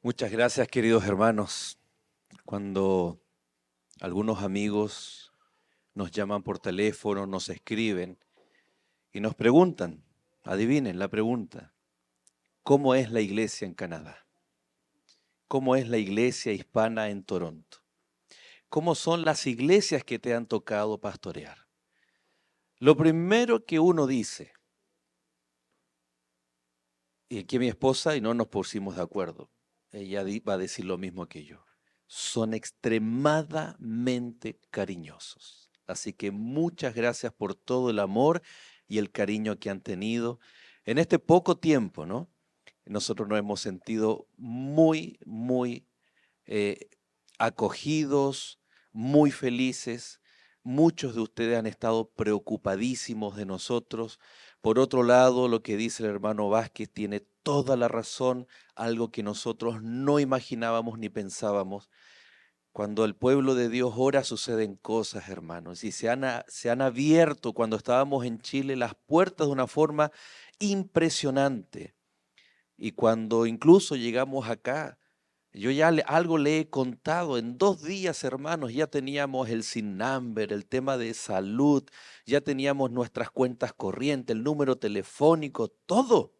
Muchas gracias, queridos hermanos. Cuando algunos amigos nos llaman por teléfono, nos escriben y nos preguntan, adivinen la pregunta, ¿cómo es la iglesia en Canadá? ¿Cómo es la iglesia hispana en Toronto? ¿Cómo son las iglesias que te han tocado pastorear? Lo primero que uno dice, y aquí mi esposa y no nos pusimos de acuerdo, ella va a decir lo mismo que yo, son extremadamente cariñosos. Así que muchas gracias por todo el amor y el cariño que han tenido en este poco tiempo, ¿no? Nosotros nos hemos sentido muy eh, acogidos, muy felices. Muchos de ustedes han estado preocupadísimos de nosotros. Por otro lado, lo que dice el hermano Vázquez tiene toda la razón, algo que nosotros no imaginábamos ni pensábamos. Cuando el pueblo de Dios ora suceden cosas, hermanos, y se han abierto cuando estábamos en Chile las puertas de una forma impresionante. Y cuando incluso llegamos acá, yo ya algo le he contado, en 2 días, hermanos, ya teníamos el SIN number, el tema de salud, ya teníamos nuestras cuentas corrientes, el número telefónico, todo.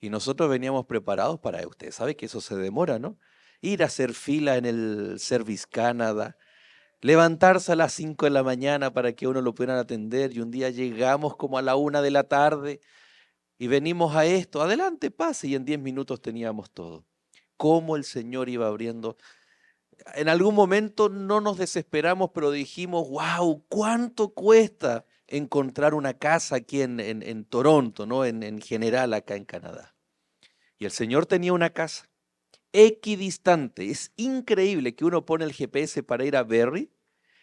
Y nosotros veníamos preparados para, usted sabe que eso se demora, ¿no? Ir a hacer fila en el Service Canada, levantarse a las 5 de la mañana para que uno lo pudieran atender y un día llegamos como a la 1 de la tarde y venimos a esto, adelante, pase, y en 10 minutos teníamos todo. Cómo el Señor iba abriendo. En algún momento no nos desesperamos, pero dijimos, wow, ¿cuánto cuesta encontrar una casa aquí en Toronto, ¿no? En general acá en Canadá? Y el Señor tenía una casa equidistante. Es increíble que uno pone el GPS para ir a Berry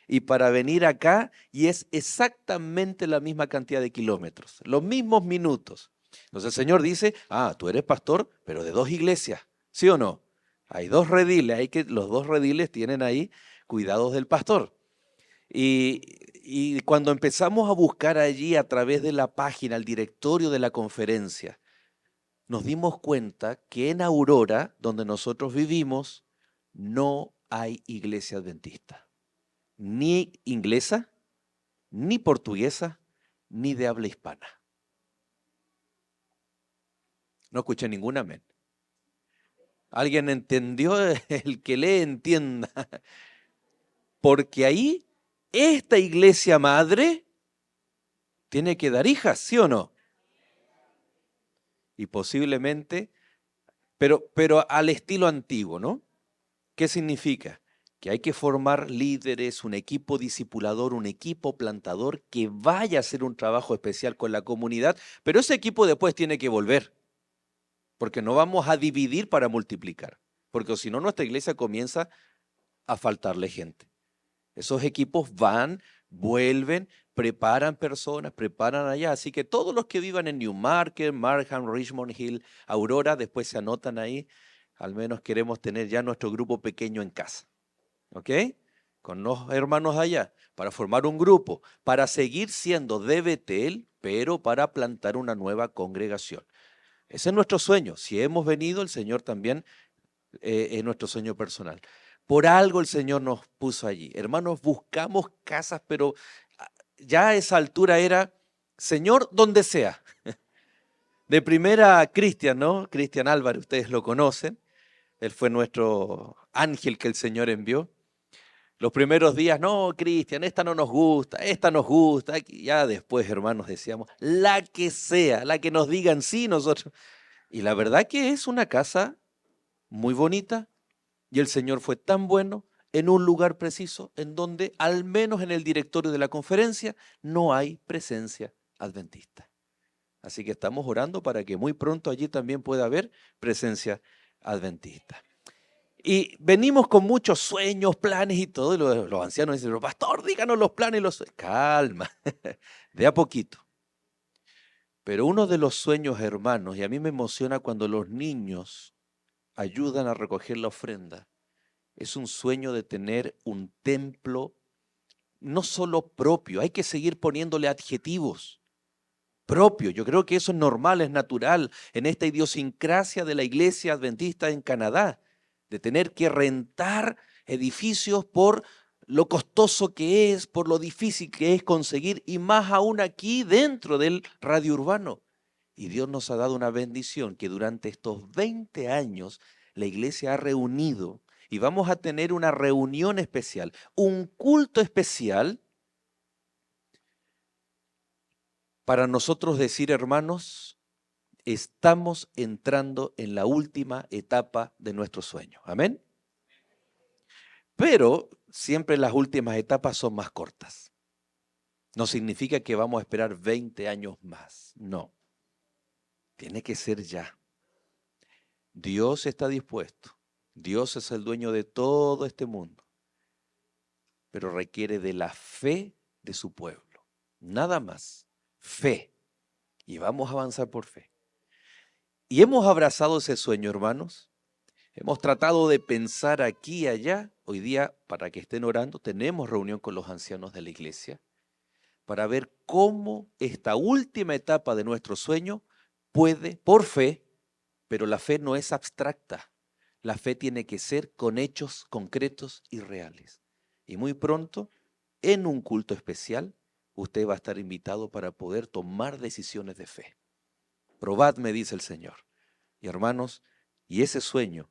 y para venir acá y es exactamente la misma cantidad de kilómetros, los mismos minutos. Entonces el Señor dice, tú eres pastor, pero de 2 iglesias, ¿sí o no? Hay 2 rediles, los 2 rediles tienen ahí cuidados del pastor. Y cuando empezamos a buscar allí a través de la página, el directorio de la conferencia, nos dimos cuenta que en Aurora, donde nosotros vivimos, no hay iglesia adventista, ni inglesa, ni portuguesa, ni de habla hispana. No escuché ningún amén. ¿Alguien entendió? El que lee entienda. Porque ahí, esta iglesia madre tiene que dar hijas, ¿sí o no? Y posiblemente, pero al estilo antiguo, ¿no? ¿Qué significa? Que hay que formar líderes, un equipo discipulador, un equipo plantador que vaya a hacer un trabajo especial con la comunidad, pero ese equipo después tiene que volver, porque no vamos a dividir para multiplicar, porque si no nuestra iglesia comienza a faltarle gente. Esos equipos van, vuelven, preparan personas, preparan allá. Así que todos los que vivan en Newmarket, Markham, Richmond Hill, Aurora, después se anotan ahí. Al menos queremos tener ya nuestro grupo pequeño en casa. ¿Ok? Con los hermanos allá, para formar un grupo, para seguir siendo de Betel, pero para plantar una nueva congregación. Ese es nuestro sueño. Si hemos venido, el Señor también es nuestro sueño personal. Por algo el Señor nos puso allí. Hermanos, buscamos casas, pero ya a esa altura era, Señor, donde sea. De primera, Cristian, ¿no? Cristian Álvarez, ustedes lo conocen. Él fue nuestro ángel que el Señor envió. Los primeros días, no, Cristian, esta no nos gusta, esta nos gusta. Ya después, hermanos, decíamos, la que sea, la que nos digan sí, nosotros. Y la verdad que es una casa muy bonita, y el Señor fue tan bueno en un lugar preciso en donde, al menos en el directorio de la conferencia, no hay presencia adventista. Así que estamos orando para que muy pronto allí también pueda haber presencia adventista. Y venimos con muchos sueños, planes y todo, y los ancianos dicen, pero pastor, díganos los planes y los sueños. Calma, de a poquito. Pero uno de los sueños, hermanos, y a mí me emociona cuando los niños ayudan a recoger la ofrenda, es un sueño de tener un templo no solo propio, hay que seguir poniéndole adjetivos. propio. Yo creo que eso es normal, es natural en esta idiosincrasia de la iglesia adventista en Canadá, de tener que rentar edificios por lo costoso que es, por lo difícil que es conseguir, y más aún aquí dentro del radio urbano. Y Dios nos ha dado una bendición que durante estos 20 años la iglesia ha reunido y vamos a tener una reunión especial, un culto especial para nosotros decir, hermanos, estamos entrando en la última etapa de nuestro sueño. Amén. Pero siempre las últimas etapas son más cortas. No significa que vamos a esperar 20 años más. No. Tiene que ser ya. Dios está dispuesto. Dios es el dueño de todo este mundo. Pero requiere de la fe de su pueblo. Nada más. Fe. Y vamos a avanzar por fe. Y hemos abrazado ese sueño, hermanos. Hemos tratado de pensar aquí y allá. Hoy día, para que estén orando, tenemos reunión con los ancianos de la iglesia para ver cómo esta última etapa de nuestro sueño puede, por fe, pero la fe no es abstracta. La fe tiene que ser con hechos concretos y reales. Y muy pronto, en un culto especial, usted va a estar invitado para poder tomar decisiones de fe. Probadme, dice el Señor. Y hermanos, y ese sueño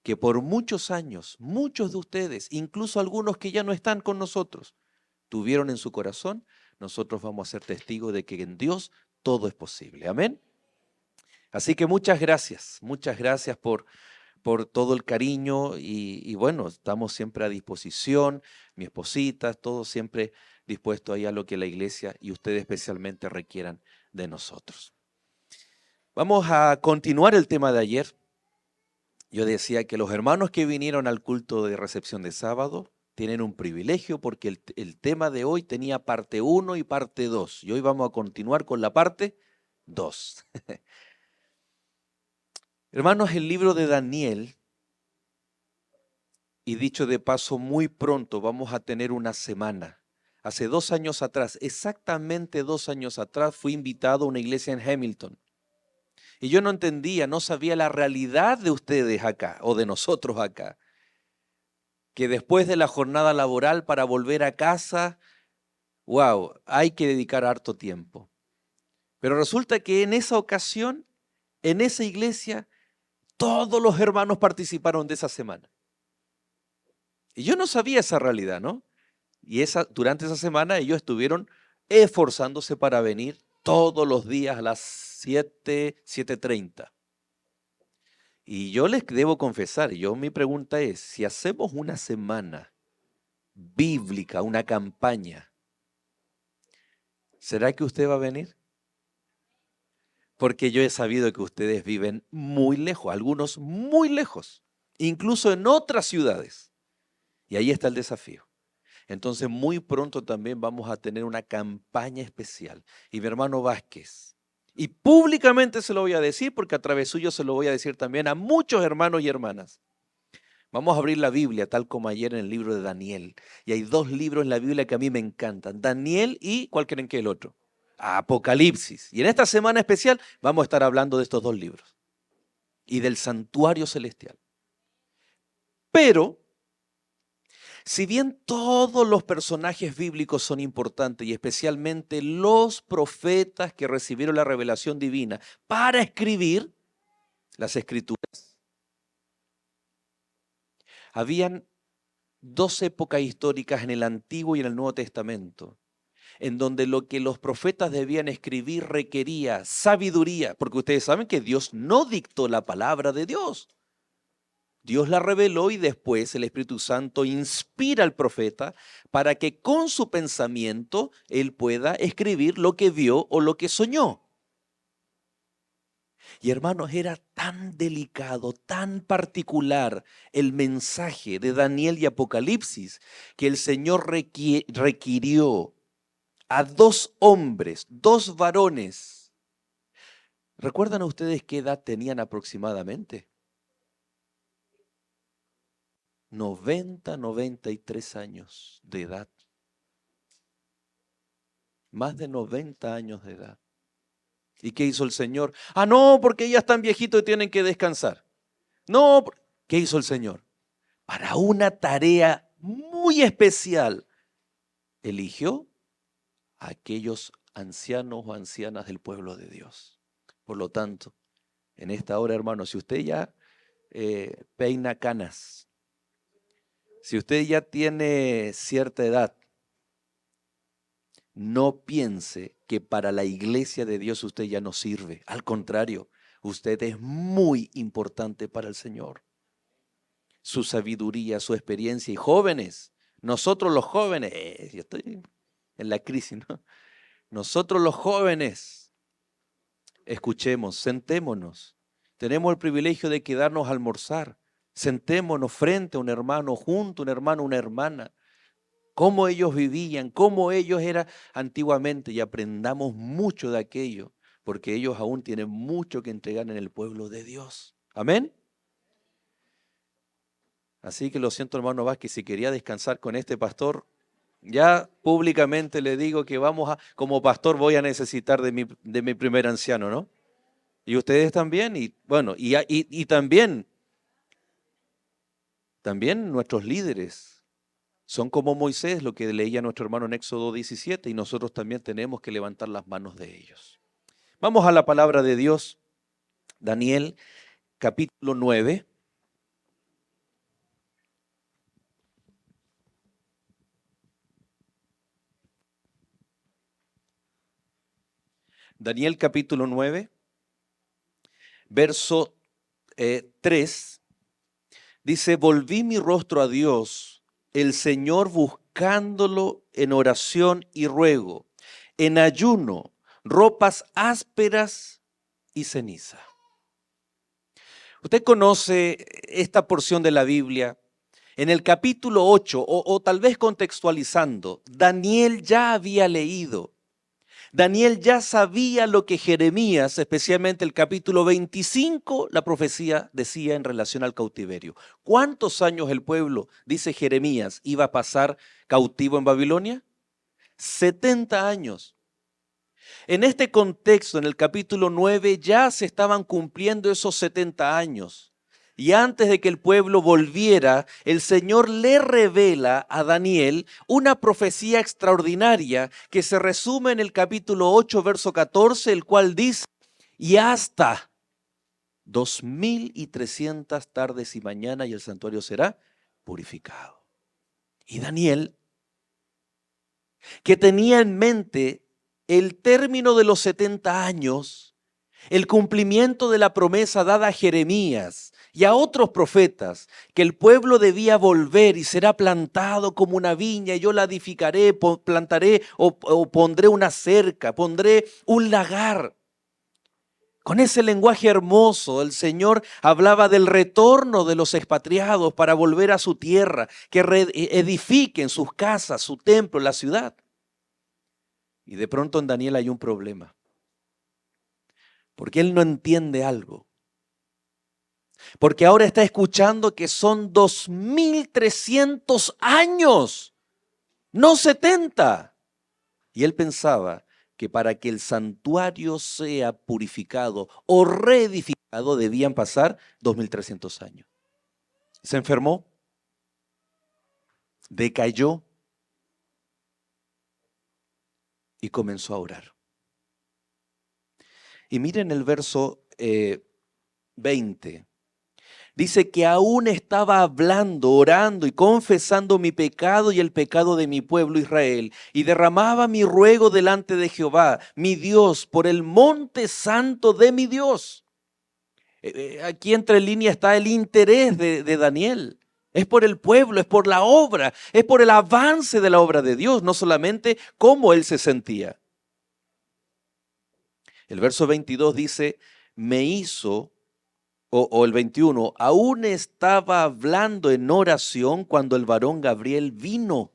que por muchos años, muchos de ustedes, incluso algunos que ya no están con nosotros, tuvieron en su corazón, nosotros vamos a ser testigos de que en Dios todo es posible. Amén. Así que muchas gracias por todo el cariño y bueno, estamos siempre a disposición, mi esposita, todos siempre dispuestos ahí a lo que la iglesia y ustedes especialmente requieran de nosotros. Vamos a continuar el tema de ayer. Yo decía que los hermanos que vinieron al culto de recepción de sábado tienen un privilegio porque el tema de hoy tenía parte 1 y parte 2. Y hoy vamos a continuar con la parte 2. Hermanos, el libro de Daniel, y dicho de paso, muy pronto vamos a tener una semana. Hace 2 años atrás, exactamente 2 años atrás, fui invitado a una iglesia en Hamilton. Y yo no entendía, no sabía la realidad de ustedes acá o de nosotros acá. Que después de la jornada laboral para volver a casa, wow, hay que dedicar harto tiempo. Pero resulta que en esa ocasión, en esa iglesia, todos los hermanos participaron de esa semana. Y yo no sabía esa realidad, ¿no? Y durante esa semana ellos estuvieron esforzándose para venir todos los días a las 7:30. Y yo les debo confesar, mi pregunta es, si hacemos una semana bíblica, una campaña, ¿será que usted va a venir? Porque yo he sabido que ustedes viven muy lejos, algunos muy lejos, incluso en otras ciudades. Y ahí está el desafío. Entonces, muy pronto también vamos a tener una campaña especial. Y mi hermano Vázquez, y públicamente se lo voy a decir, porque a través suyo se lo voy a decir también a muchos hermanos y hermanas. Vamos a abrir la Biblia, tal como ayer en el libro de Daniel. Y hay 2 libros en la Biblia que a mí me encantan. Daniel y, ¿cuál creen que es el otro? Apocalipsis. Y en esta semana especial vamos a estar hablando de estos 2 libros y del santuario celestial. Pero, si bien todos los personajes bíblicos son importantes y especialmente los profetas que recibieron la revelación divina para escribir las escrituras, habían 2 épocas históricas en el Antiguo y en el Nuevo Testamento en donde lo que los profetas debían escribir requería sabiduría, porque ustedes saben que Dios no dictó la palabra de Dios. Dios la reveló y después el Espíritu Santo inspira al profeta para que con su pensamiento él pueda escribir lo que vio o lo que soñó. Y hermanos, era tan delicado, tan particular el mensaje de Daniel y Apocalipsis que el Señor requirió a 2 hombres, 2 varones. ¿Recuerdan ustedes qué edad tenían aproximadamente? 93 años de edad. Más de 90 años de edad. ¿Y qué hizo el Señor? Ah, no, porque ya están viejitos y tienen que descansar. No, ¿qué hizo el Señor? Para una tarea muy especial, eligió a aquellos ancianos o ancianas del pueblo de Dios. Por lo tanto, en esta hora, hermano, si usted ya peina canas, si usted ya tiene cierta edad, no piense que para la iglesia de Dios usted ya no sirve. Al contrario, usted es muy importante para el Señor. Su sabiduría, su experiencia. Y jóvenes, nosotros los jóvenes, yo estoy en la crisis, ¿no? Nosotros los jóvenes, escuchemos, sentémonos. Tenemos el privilegio de quedarnos a almorzar. Sentémonos frente a un hermano, junto a un hermano, una hermana. Cómo ellos vivían, cómo ellos eran antiguamente, y aprendamos mucho de aquello, porque ellos aún tienen mucho que entregar en el pueblo de Dios. Amén. Así que lo siento, hermano Vázquez, si quería descansar con este pastor, ya públicamente le digo que como pastor voy a necesitar de mi primer anciano, ¿no? Y ustedes también, y bueno, y también nuestros líderes. Son como Moisés, lo que leía nuestro hermano en Éxodo 17, y nosotros también tenemos que levantar las manos de ellos. Vamos a la palabra de Dios, Daniel capítulo 9. Daniel capítulo 9, verso 3, dice, volví mi rostro a Dios, el Señor buscándolo en oración y ruego, en ayuno, ropas ásperas y ceniza. Usted conoce esta porción de la Biblia. En el capítulo 8, o tal vez contextualizando, Daniel ya había leído. Daniel ya sabía lo que Jeremías, especialmente el capítulo 25, la profecía decía en relación al cautiverio. ¿Cuántos años el pueblo, dice Jeremías, iba a pasar cautivo en Babilonia? 70 años. En este contexto, en el capítulo 9, ya se estaban cumpliendo esos 70 años. Y antes de que el pueblo volviera, el Señor le revela a Daniel una profecía extraordinaria que se resume en el capítulo 8, verso 14, el cual dice, y hasta 2300 tardes y mañana y el santuario será purificado. Y Daniel, que tenía en mente el término de los 70 años, el cumplimiento de la promesa dada a Jeremías y a otros profetas, que el pueblo debía volver y será plantado como una viña, y yo la edificaré, plantaré o pondré una cerca, pondré un lagar. Con ese lenguaje hermoso, el Señor hablaba del retorno de los expatriados para volver a su tierra, que edifiquen sus casas, su templo, la ciudad. Y de pronto en Daniel hay un problema, porque él no entiende algo. Porque ahora está escuchando que son 2300 años, no 70. Y él pensaba que para que el santuario sea purificado o reedificado debían pasar 2300 años. Se enfermó, decayó y comenzó a orar. Y miren el verso 20. Dice que aún estaba hablando, orando y confesando mi pecado y el pecado de mi pueblo Israel, y derramaba mi ruego delante de Jehová, mi Dios, por el monte santo de mi Dios. Aquí entre líneas está el interés de Daniel. Es por el pueblo, es por la obra, es por el avance de la obra de Dios, no solamente cómo él se sentía. El verso 22 dice, me hizo... O el 21, aún estaba hablando en oración cuando el varón Gabriel vino.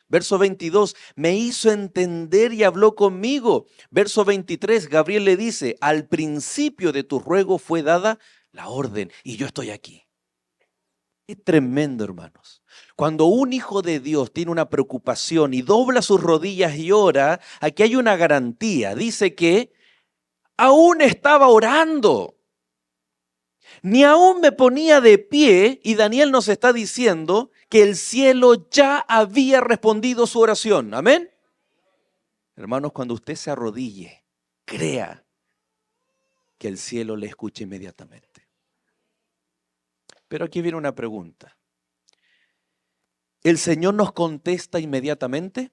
Verso 22, me hizo entender y habló conmigo. Verso 23, Gabriel le dice, al principio de tu ruego fue dada la orden y yo estoy aquí. Qué tremendo, hermanos. Cuando un hijo de Dios tiene una preocupación y dobla sus rodillas y ora, aquí hay una garantía. Dice que aún estaba orando. Ni aún me ponía de pie, y Daniel nos está diciendo que el cielo ya había respondido su oración. Amén. Hermanos, cuando usted se arrodille, crea que el cielo le escucha inmediatamente. Pero aquí viene una pregunta. ¿El Señor nos contesta inmediatamente?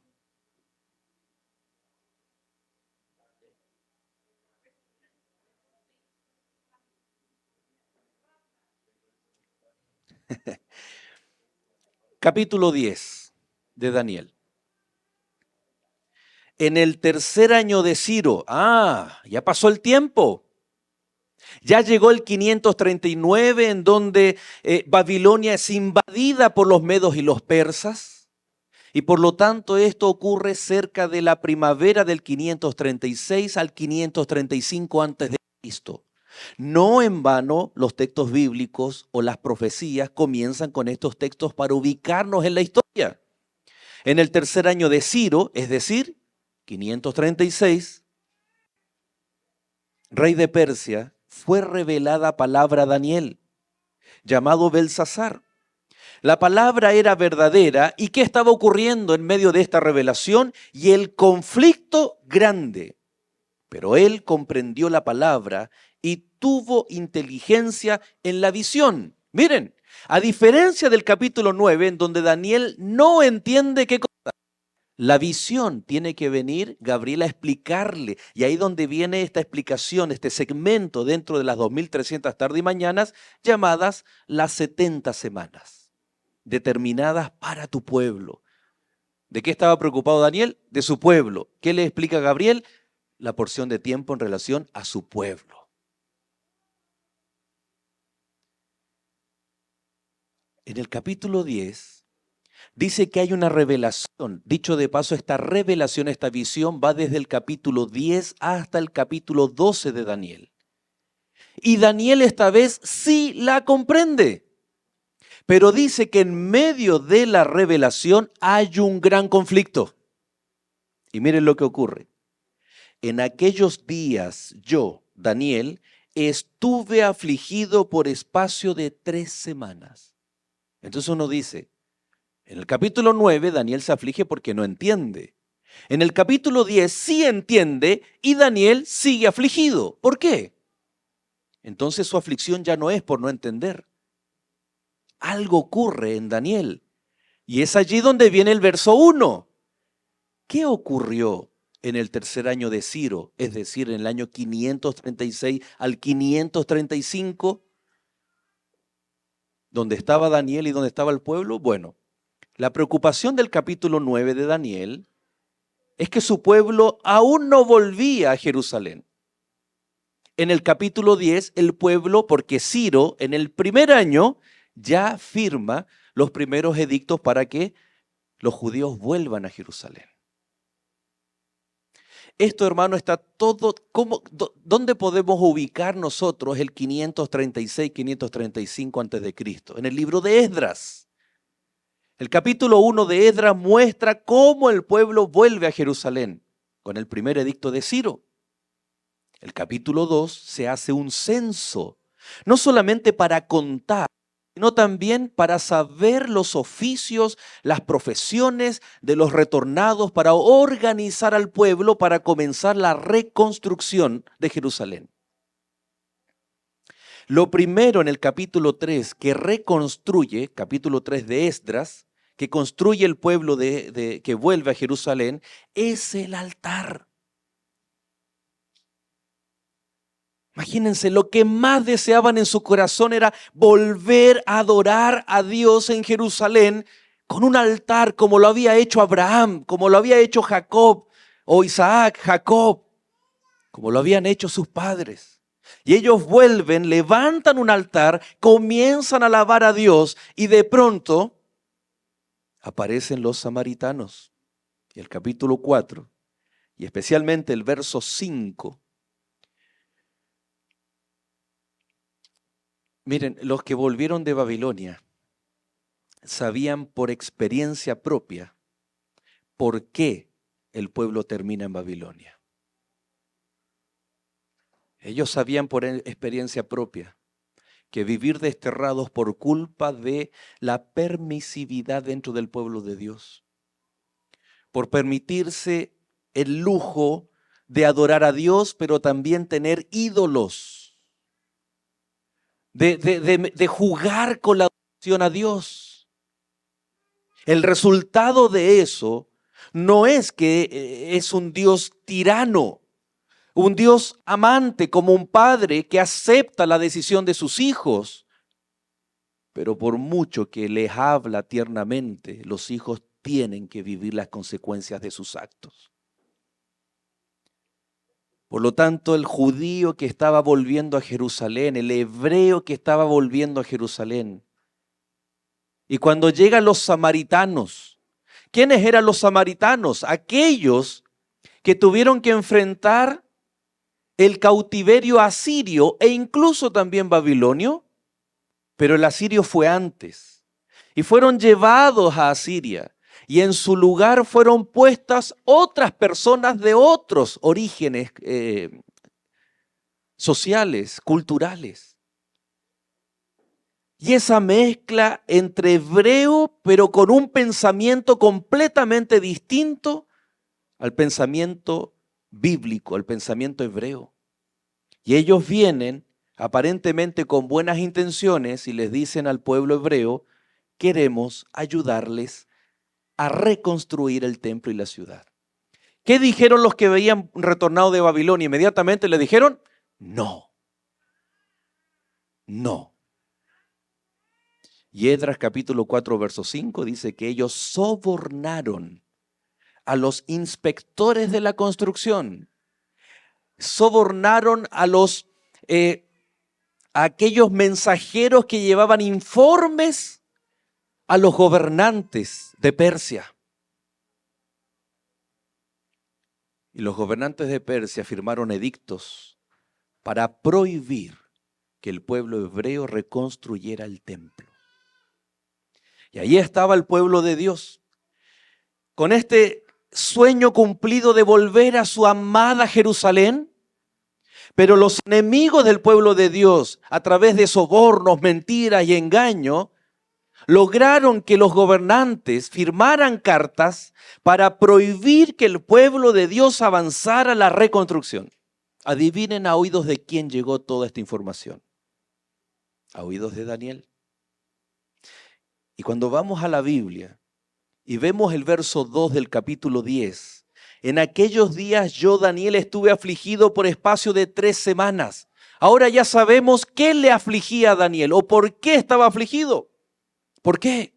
Capítulo 10 de Daniel. En el tercer año de Ciro, ya pasó el tiempo. Ya llegó el 539 en donde Babilonia es invadida por los medos y los persas. Y por lo tanto esto ocurre cerca de la primavera del 536 al 535 antes de Cristo. No en vano los textos bíblicos o las profecías comienzan con estos textos para ubicarnos en la historia. En el tercer año de Ciro, es decir, 536, rey de Persia, fue revelada palabra a Daniel, llamado Belsasar. La palabra era verdadera. ¿Y qué estaba ocurriendo en medio de esta revelación? Y el conflicto grande. Pero él comprendió la palabra y tuvo inteligencia en la visión. Miren, a diferencia del capítulo 9, en donde Daniel no entiende qué cosa. La visión tiene que venir Gabriel a explicarle. Y ahí donde viene esta explicación, este segmento dentro de las 2300 tardes y mañanas, llamadas las 70 semanas, determinadas para tu pueblo. ¿De qué estaba preocupado Daniel? De su pueblo. ¿Qué le explica Gabriel? La porción de tiempo en relación a su pueblo. En el capítulo 10 dice que hay una revelación. Dicho de paso, esta revelación, esta visión va desde el capítulo 10 hasta el capítulo 12 de Daniel. Y Daniel esta vez sí la comprende. Pero dice que en medio de la revelación hay un gran conflicto. Y miren lo que ocurre. En aquellos días yo, Daniel, estuve afligido por espacio de 3 semanas. Entonces uno dice, en el capítulo 9 Daniel se aflige porque no entiende. En el capítulo 10 sí entiende y Daniel sigue afligido. ¿Por qué? Entonces su aflicción ya no es por no entender. Algo ocurre en Daniel. Y es allí donde viene el verso 1. ¿Qué ocurrió en el tercer año de Ciro? Es decir, en el año 536 al 535, donde estaba Daniel y donde estaba el pueblo. Bueno, la preocupación del capítulo 9 de Daniel es que su pueblo aún no volvía a Jerusalén. En el capítulo 10, el pueblo, porque Ciro en el primer año ya firma los primeros edictos para que los judíos vuelvan a Jerusalén. Esto, hermano, está todo. ¿Dónde podemos ubicar nosotros el 536, 535 antes de Cristo? En el libro de Esdras. El capítulo 1 de Esdras muestra cómo el pueblo vuelve a Jerusalén con el primer edicto de Ciro. El capítulo 2 se hace un censo, no solamente para contar, sino también para saber los oficios, las profesiones de los retornados, para organizar al pueblo para comenzar la reconstrucción de Jerusalén. Lo primero en el capítulo 3 que reconstruye, capítulo 3 de Esdras, que construye el pueblo que vuelve a Jerusalén, es el altar. Imagínense, lo que más deseaban en su corazón era volver a adorar a Dios en Jerusalén con un altar como lo había hecho Abraham, como lo había hecho Jacob, o Isaac, Jacob, como lo habían hecho sus padres. Y ellos vuelven, levantan un altar, comienzan a alabar a Dios y de pronto aparecen los samaritanos. Y el capítulo 4, y especialmente el verso 5, miren, los que volvieron de Babilonia sabían por experiencia propia por qué el pueblo termina en Babilonia. Ellos sabían por experiencia propia que vivir desterrados por culpa de la permisividad dentro del pueblo de Dios, por permitirse el lujo de adorar a Dios, pero también tener ídolos, de jugar con la adoración a Dios. El resultado de eso no es que es un Dios tirano, un Dios amante como un padre que acepta la decisión de sus hijos, pero por mucho que les habla tiernamente, los hijos tienen que vivir las consecuencias de sus actos. Por lo tanto, el judío que estaba volviendo a Jerusalén, el hebreo que estaba volviendo a Jerusalén, y cuando llegan los samaritanos, ¿quiénes eran los samaritanos? Aquellos que tuvieron que enfrentar el cautiverio asirio e incluso también babilonio, pero el asirio fue antes. Y fueron llevados a Asiria y en su lugar fueron puestas otras personas de otros orígenes sociales, culturales. Y esa mezcla entre hebreo, pero con un pensamiento completamente distinto al pensamiento bíblico, al pensamiento hebreo. Y ellos vienen aparentemente con buenas intenciones y les dicen al pueblo hebreo: queremos ayudarles a reconstruir el templo y la ciudad. ¿Qué dijeron los que habían retornado de Babilonia? Inmediatamente le dijeron: no, no. Y Esdras capítulo 4, verso 5 dice que ellos sobornaron a los inspectores de la construcción, sobornaron a a aquellos mensajeros que llevaban informes a los gobernantes de Persia. Y los gobernantes de Persia firmaron edictos para prohibir que el pueblo hebreo reconstruyera el templo. Y ahí estaba el pueblo de Dios, con este sueño cumplido de volver a su amada Jerusalén, pero los enemigos del pueblo de Dios, a través de sobornos, mentiras y engaño, lograron que los gobernantes firmaran cartas para prohibir que el pueblo de Dios avanzara a la reconstrucción. Adivinen a oídos de quién llegó toda esta información. A oídos de Daniel. Y cuando vamos a la Biblia y vemos el verso 2 del capítulo 10, en aquellos días yo, Daniel, estuve afligido por espacio de 3 semanas. Ahora ya sabemos qué le afligía a Daniel o por qué estaba afligido. ¿Por qué?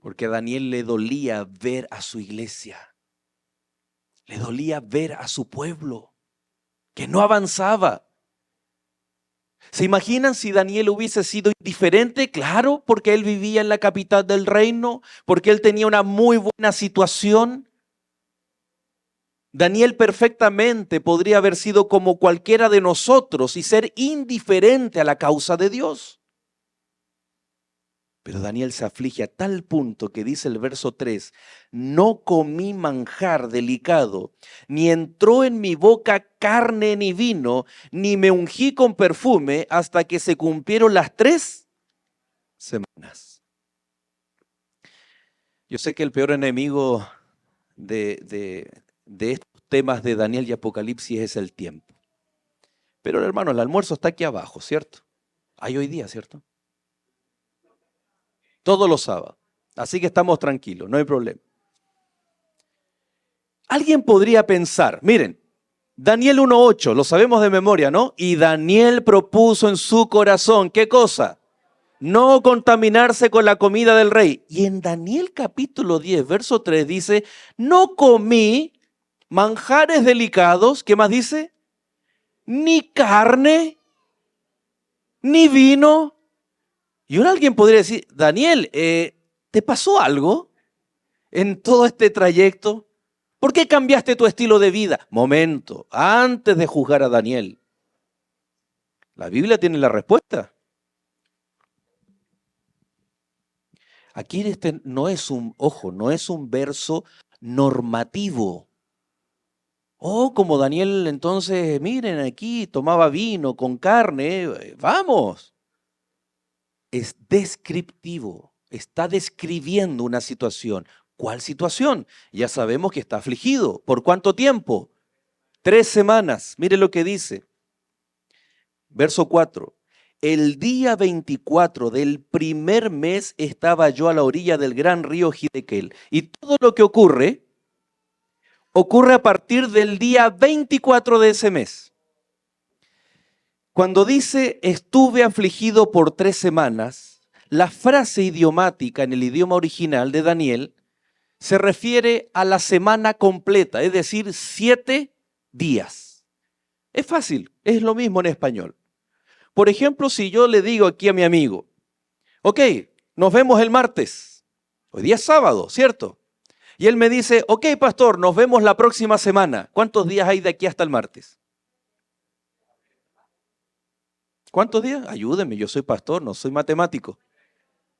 Porque a Daniel le dolía ver a su iglesia, le dolía ver a su pueblo, que no avanzaba. ¿Se imaginan si Daniel hubiese sido indiferente? Claro, porque él vivía en la capital del reino, porque él tenía una muy buena situación. Daniel perfectamente podría haber sido como cualquiera de nosotros y ser indiferente a la causa de Dios. Pero Daniel se aflige a tal punto que dice el verso 3, no comí manjar delicado, ni entró en mi boca carne ni vino, ni me ungí con perfume hasta que se cumplieron las 3 semanas. Yo sé que el peor enemigo de estos temas de Daniel y Apocalipsis es el tiempo. Pero hermano, el almuerzo está aquí abajo, ¿cierto? Hay hoy día, ¿cierto? Todos los sábados. Así que estamos tranquilos, no hay problema. Alguien podría pensar, miren, Daniel 1:8, lo sabemos de memoria, ¿no? Y Daniel propuso en su corazón, ¿qué cosa? No contaminarse con la comida del rey. Y en Daniel capítulo 10, verso 3 dice, no comí manjares delicados, ¿qué más dice? Ni carne, ni vino. Y alguien podría decir, Daniel, ¿te pasó algo en todo este trayecto? ¿Por qué cambiaste tu estilo de vida? Momento, antes de juzgar a Daniel, la Biblia tiene la respuesta. Aquí este no es un verso normativo Oh, como Daniel entonces, miren aquí, tomaba vino con carne, vamos. Es descriptivo, está describiendo una situación. ¿Cuál situación? Ya sabemos que está afligido. ¿Por cuánto tiempo? 3 semanas. Mire lo que dice. Verso 4. El día 24 del primer mes estaba yo a la orilla del gran río Hiddekel. Y todo lo que ocurre a partir del día 24 de ese mes. Cuando dice estuve afligido por 3 semanas, la frase idiomática en el idioma original de Daniel se refiere a la semana completa, es decir, 7 días. Es fácil, es lo mismo en español. Por ejemplo, si yo le digo aquí a mi amigo, ok, nos vemos el martes, hoy día es sábado, ¿cierto? Y él me dice, ok, pastor, nos vemos la próxima semana. ¿Cuántos días hay de aquí hasta el martes? ¿Cuántos días? Ayúdeme, yo soy pastor, no soy matemático.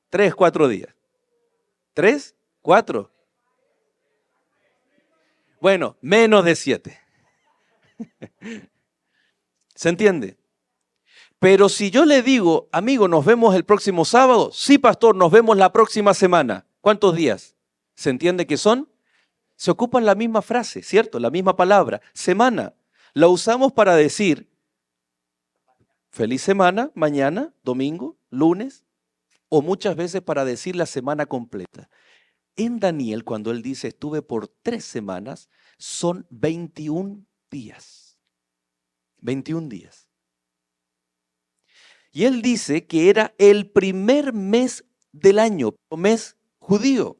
3, 4 días. 3, 4. Bueno, menos de 7. ¿Se entiende? Pero si yo le digo, amigo, nos vemos el próximo sábado, sí, pastor, nos vemos la próxima semana. ¿Cuántos días? ¿Se entiende que son? Se ocupan la misma frase, ¿cierto? La misma palabra, semana. La usamos para decir feliz semana, mañana, domingo, lunes, o muchas veces para decir la semana completa. En Daniel, cuando él dice estuve por 3 semanas, son 21 días. 21 días. Y él dice que era el primer mes del año, mes judío.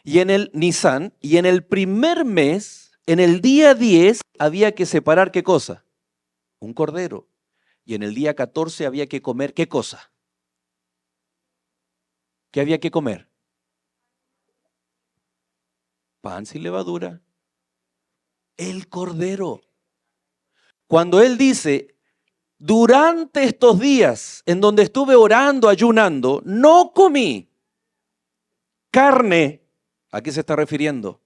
Y en el Nisan, y en el primer mes, en el día 10, había que separar ¿qué cosa? Un cordero. Y en el día 14 había que comer ¿qué cosa? ¿Qué había que comer? Pan sin levadura. El cordero. Cuando él dice, durante estos días en donde estuve orando, ayunando, no comí carne, ¿a qué se está refiriendo?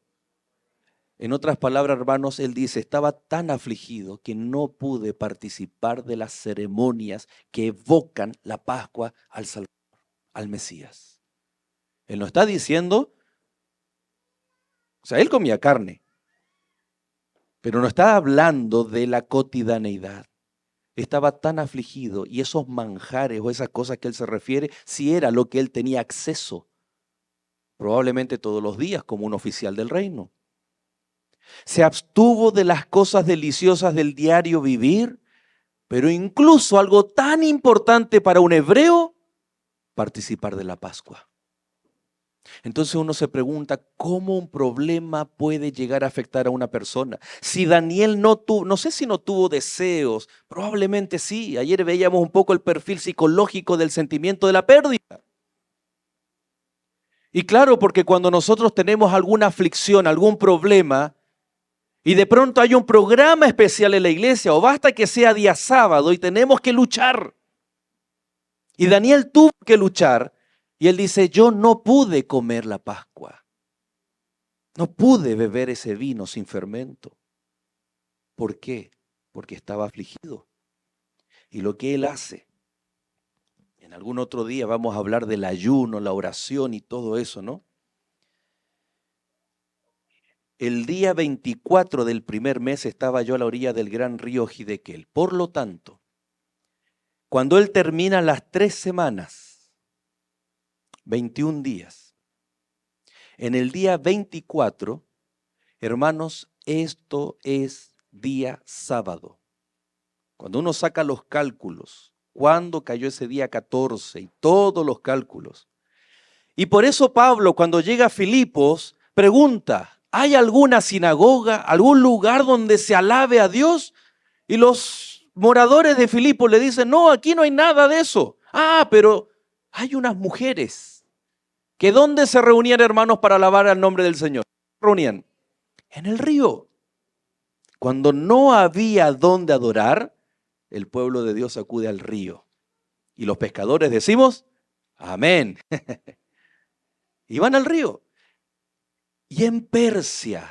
En otras palabras, hermanos, él dice, estaba tan afligido que no pude participar de las ceremonias que evocan la Pascua al Salvador, al Mesías. Él no está diciendo, o sea, él comía carne, pero no está hablando de la cotidianeidad. Estaba tan afligido y esos manjares o esas cosas que él se refiere, si era lo que él tenía acceso, probablemente todos los días como un oficial del reino. Se abstuvo de las cosas deliciosas del diario vivir, pero incluso algo tan importante para un hebreo, participar de la Pascua. Entonces uno se pregunta, ¿cómo un problema puede llegar a afectar a una persona? Si Daniel no tuvo, no sé si no tuvo deseos, probablemente sí. Ayer veíamos un poco el perfil psicológico del sentimiento de la pérdida. Y claro, porque cuando nosotros tenemos alguna aflicción, algún problema, y de pronto hay un programa especial en la iglesia, o basta que sea día sábado y tenemos que luchar. Y Daniel tuvo que luchar, y él dice, yo no pude comer la Pascua. No pude beber ese vino sin fermento. ¿Por qué? Porque estaba afligido. Y lo que él hace, en algún otro día vamos a hablar del ayuno, la oración y todo eso, ¿no? El día 24 del primer mes estaba yo a la orilla del gran río Hiddekel. Por lo tanto, cuando él termina las 3 semanas, 21 días, en el día 24, hermanos, esto es día sábado. Cuando uno saca los cálculos, ¿cuándo cayó ese día 14? Y todos los cálculos. Y por eso Pablo, cuando llega a Filipos, pregunta, ¿hay alguna sinagoga, algún lugar donde se alabe a Dios? Y los moradores de Filipos le dicen, no, aquí no hay nada de eso. Ah, pero hay unas mujeres que ¿dónde se reunían, hermanos, para alabar al nombre del Señor? ¿Se reunían? En el río. Cuando no había dónde adorar, el pueblo de Dios acude al río. Y los pescadores decimos, amén. Y van al río. Y en Persia,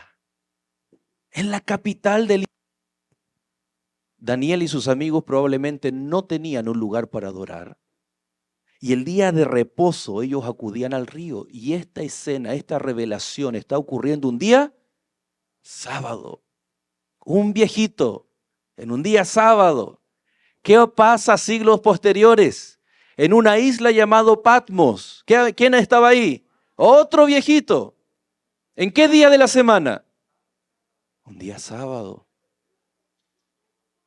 en la capital del... Daniel y sus amigos probablemente no tenían un lugar para adorar. Y el día de reposo ellos acudían al río. Y esta escena, esta revelación está ocurriendo un día sábado. Un viejito en un día sábado. ¿Qué pasa siglos posteriores? En una isla llamado Patmos. ¿Quién estaba ahí? Otro viejito. ¿En qué día de la semana? Un día sábado.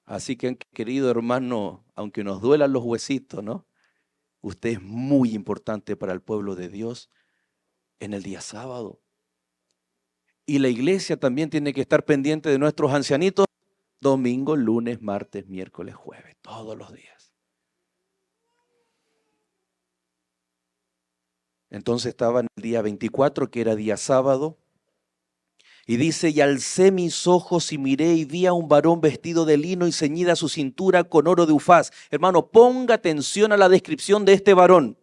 Así que, querido hermano, aunque nos duelan los huesitos, ¿no? Usted es muy importante para el pueblo de Dios en el día sábado. Y la iglesia también tiene que estar pendiente de nuestros ancianitos domingo, lunes, martes, miércoles, jueves, todos los días. Entonces estaba en el día 24, que era día sábado, y dice, y alcé mis ojos y miré y vi a un varón vestido de lino y ceñida su cintura con oro de Ufaz. Hermano, ponga atención a la descripción de este varón.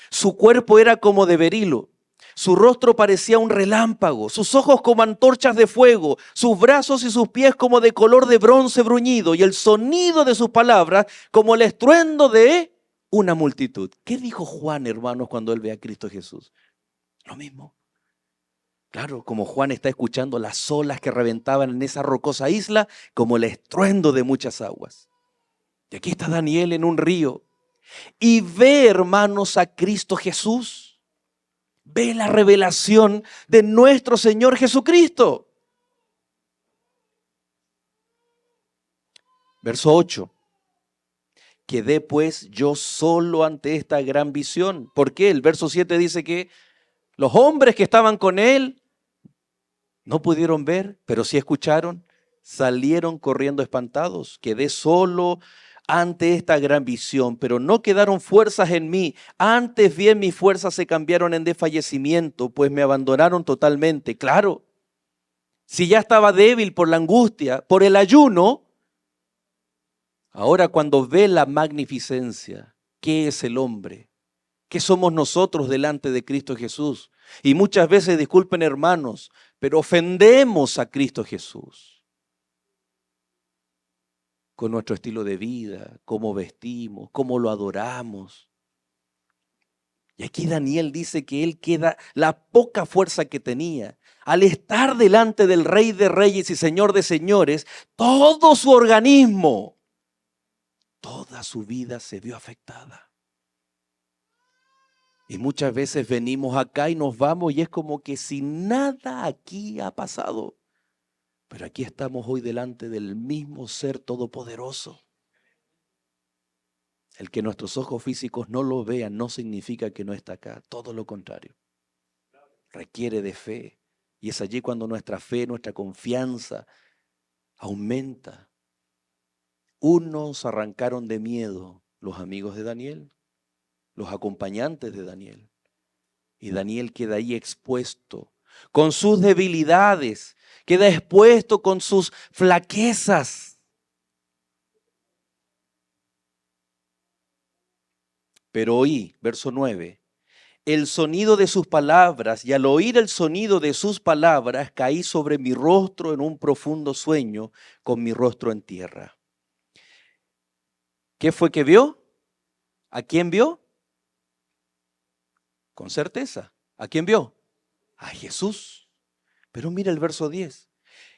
Su cuerpo era como de berilo, su rostro parecía un relámpago, sus ojos como antorchas de fuego, sus brazos y sus pies como de color de bronce bruñido, y el sonido de sus palabras como el estruendo de una multitud. ¿Qué dijo Juan, hermanos, cuando él ve a Cristo Jesús? Lo mismo. Claro, como Juan está escuchando las olas que reventaban en esa rocosa isla, como el estruendo de muchas aguas. Y aquí está Daniel en un río y ve, hermanos, a Cristo Jesús. Ve la revelación de nuestro Señor Jesucristo. Verso 8. Quedé pues yo solo ante esta gran visión. ¿Por qué? El verso 7 dice que los hombres que estaban con él no pudieron ver, pero sí escucharon, salieron corriendo espantados. Quedé solo ante esta gran visión, pero no quedaron fuerzas en mí. Antes bien mis fuerzas se cambiaron en desfallecimiento, pues me abandonaron totalmente. Claro, si ya estaba débil por la angustia, por el ayuno, ahora cuando ve la magnificencia, ¿qué es el hombre? ¿Qué somos nosotros delante de Cristo Jesús? Y muchas veces, disculpen hermanos, pero ofendemos a Cristo Jesús con nuestro estilo de vida, cómo vestimos, cómo lo adoramos. Y aquí Daniel dice que él queda la poca fuerza que tenía. Al estar delante del Rey de Reyes y Señor de Señores, todo su organismo, toda su vida se vio afectada. Y muchas veces venimos acá y nos vamos y es como que si nada aquí ha pasado. Pero aquí estamos hoy delante del mismo Ser Todopoderoso. El que nuestros ojos físicos no lo vean no significa que no está acá. Todo lo contrario. Requiere de fe. Y es allí cuando nuestra fe, nuestra confianza aumenta. Unos arrancaron de miedo los amigos de Daniel, los acompañantes de Daniel. Y Daniel queda ahí expuesto con sus debilidades, queda expuesto con sus flaquezas. Pero oí, verso 9, el sonido de sus palabras, y al oír el sonido de sus palabras, caí sobre mi rostro en un profundo sueño, con mi rostro en tierra. ¿Qué fue que vio? ¿A quién vio? Con certeza. ¿A quién vio? A Jesús. Pero mira el verso 10.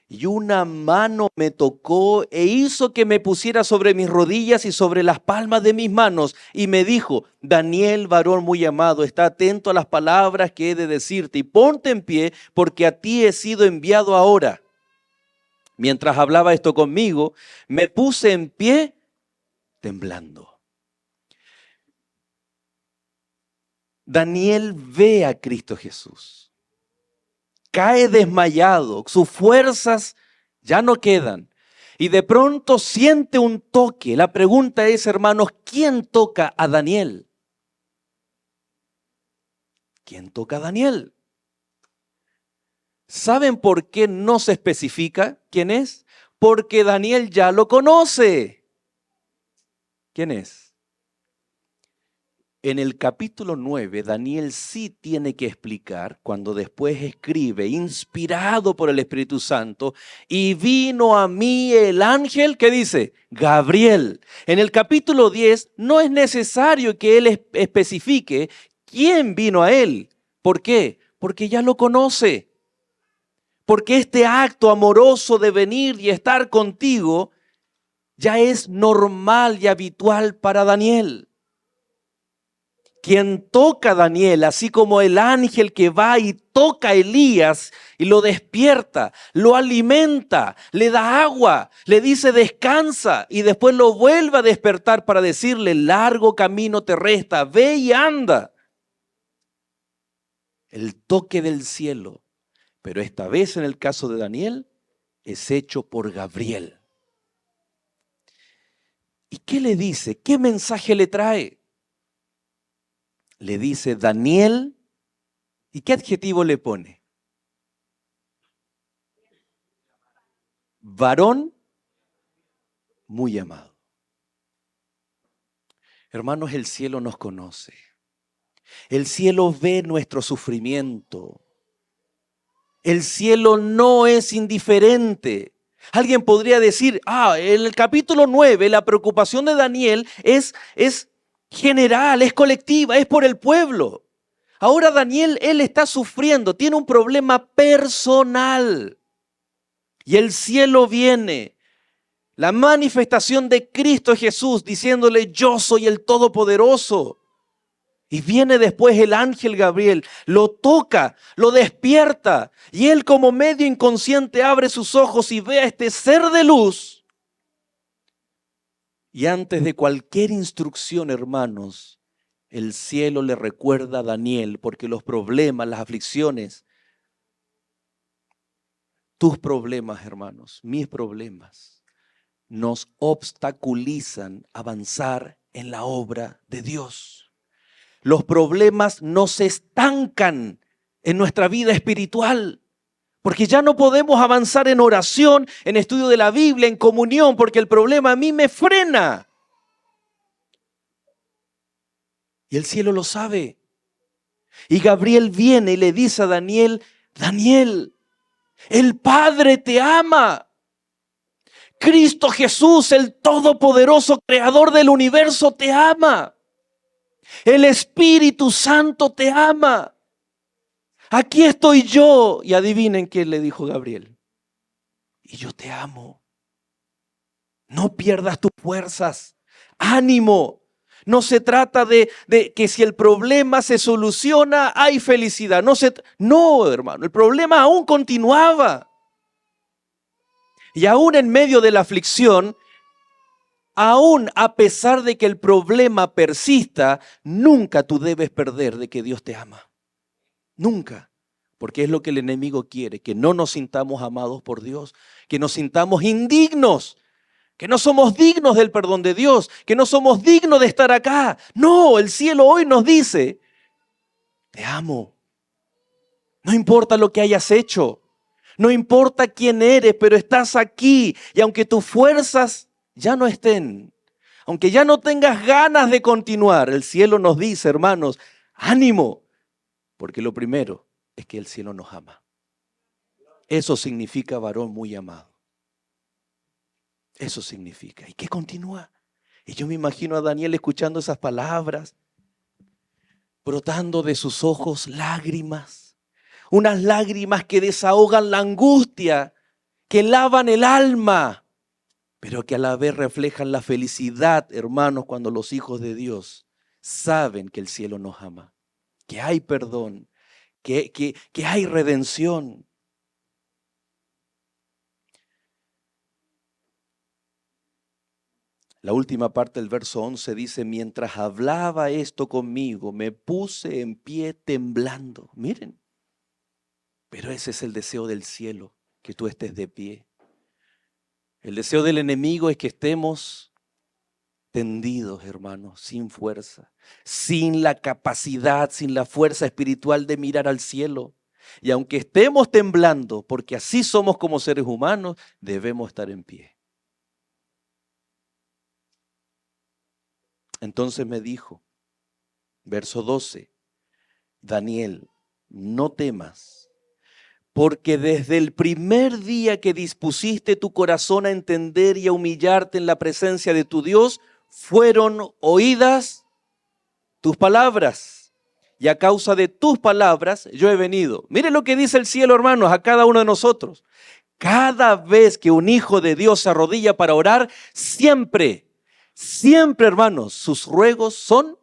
Y una mano me tocó e hizo que me pusiera sobre mis rodillas y sobre las palmas de mis manos. Y me dijo, Daniel, varón muy amado, está atento a las palabras que he de decirte y ponte en pie porque a ti he sido enviado ahora. Mientras hablaba esto conmigo, me puse en pie temblando. Daniel ve a Cristo Jesús. Cae desmayado, sus fuerzas ya no quedan. Y de pronto siente un toque. La pregunta es, hermanos, ¿quién toca a Daniel? ¿Quién toca a Daniel? ¿Saben por qué no se especifica quién es? Porque Daniel ya lo conoce. ¿Quién es? en el capítulo 9, Daniel sí tiene que explicar, cuando después escribe, inspirado por el Espíritu Santo, y vino a mí el ángel, ¿qué dice? Gabriel. En el capítulo 10 no es necesario que él especifique quién vino a él. ¿Por qué? Porque ya lo conoce. Porque este acto amoroso de venir y estar contigo ya es normal y habitual para Daniel. Quien toca a Daniel, así como el ángel que va y toca a Elías y lo despierta, lo alimenta, le da agua, le dice descansa y después lo vuelve a despertar para decirle largo camino te resta, ve y anda. El toque del cielo, pero esta vez en el caso de Daniel es hecho por Gabriel. ¿Y qué le dice? ¿Qué mensaje le trae? Le dice Daniel, ¿y qué adjetivo le pone? Varón muy amado. Hermanos, el cielo nos conoce. El cielo ve nuestro sufrimiento. El cielo no es indiferente. Alguien podría decir, en el capítulo 9 la preocupación de Daniel es general, es colectiva, es por el pueblo. Ahora Daniel, él está sufriendo, tiene un problema personal. Y el cielo viene, la manifestación de Cristo Jesús diciéndole, yo soy el Todopoderoso. Y viene después el ángel Gabriel, lo toca, lo despierta. Y él como medio inconsciente abre sus ojos y ve a este ser de luz. Y antes de cualquier instrucción, hermanos, el cielo le recuerda a Daniel, porque los problemas, las aflicciones, tus problemas, hermanos, mis problemas, nos obstaculizan avanzar en la obra de Dios. Los problemas nos estancan en nuestra vida espiritual, porque ya no podemos avanzar en oración, en estudio de la Biblia, en comunión, porque el problema a mí me frena. Y el cielo lo sabe. Y Gabriel viene y le dice a Daniel, Daniel, el Padre te ama. Cristo Jesús, el Todopoderoso Creador del universo, te ama. El Espíritu Santo te ama. Aquí estoy yo. Y adivinen qué le dijo Gabriel. Y yo te amo. No pierdas tus fuerzas. Ánimo. No se trata de que si el problema se soluciona, hay felicidad. No, hermano, el problema aún continuaba. Y aún en medio de la aflicción, aún a pesar de que el problema persista, nunca tú debes perder de que Dios te ama. Nunca. Porque es lo que el enemigo quiere, que no nos sintamos amados por Dios, que nos sintamos indignos, que no somos dignos del perdón de Dios, que no somos dignos de estar acá. No, el cielo hoy nos dice, te amo. No importa lo que hayas hecho, no importa quién eres, pero estás aquí. Y aunque tus fuerzas ya no estén, aunque ya no tengas ganas de continuar, el cielo nos dice, hermanos, ánimo, porque lo primero es que el cielo nos ama. Eso significa varón muy amado. Eso significa. ¿Y qué continúa? Y yo me imagino a Daniel escuchando esas palabras, brotando de sus ojos lágrimas, unas lágrimas que desahogan la angustia, que lavan el alma, pero que a la vez reflejan la felicidad, hermanos, cuando los hijos de Dios saben que el cielo nos ama, que hay perdón, que hay redención. La última parte del verso 11 dice, mientras hablaba esto conmigo, me puse en pie temblando. Miren, pero ese es el deseo del cielo, que tú estés de pie. El deseo del enemigo es que estemos tendidos, hermanos, sin fuerza, sin la capacidad, sin la fuerza espiritual de mirar al cielo. Y aunque estemos temblando, porque así somos como seres humanos, debemos estar en pie. Entonces me dijo, Verso 12. Daniel, no temas, porque desde el primer día que dispusiste tu corazón a entender y a humillarte en la presencia de tu Dios, fueron oídas tus palabras. Y a causa de tus palabras yo he venido. Mire lo que dice el cielo, hermanos, a cada uno de nosotros. Cada vez que un hijo de Dios se arrodilla para orar, siempre, hermanos, sus ruegos son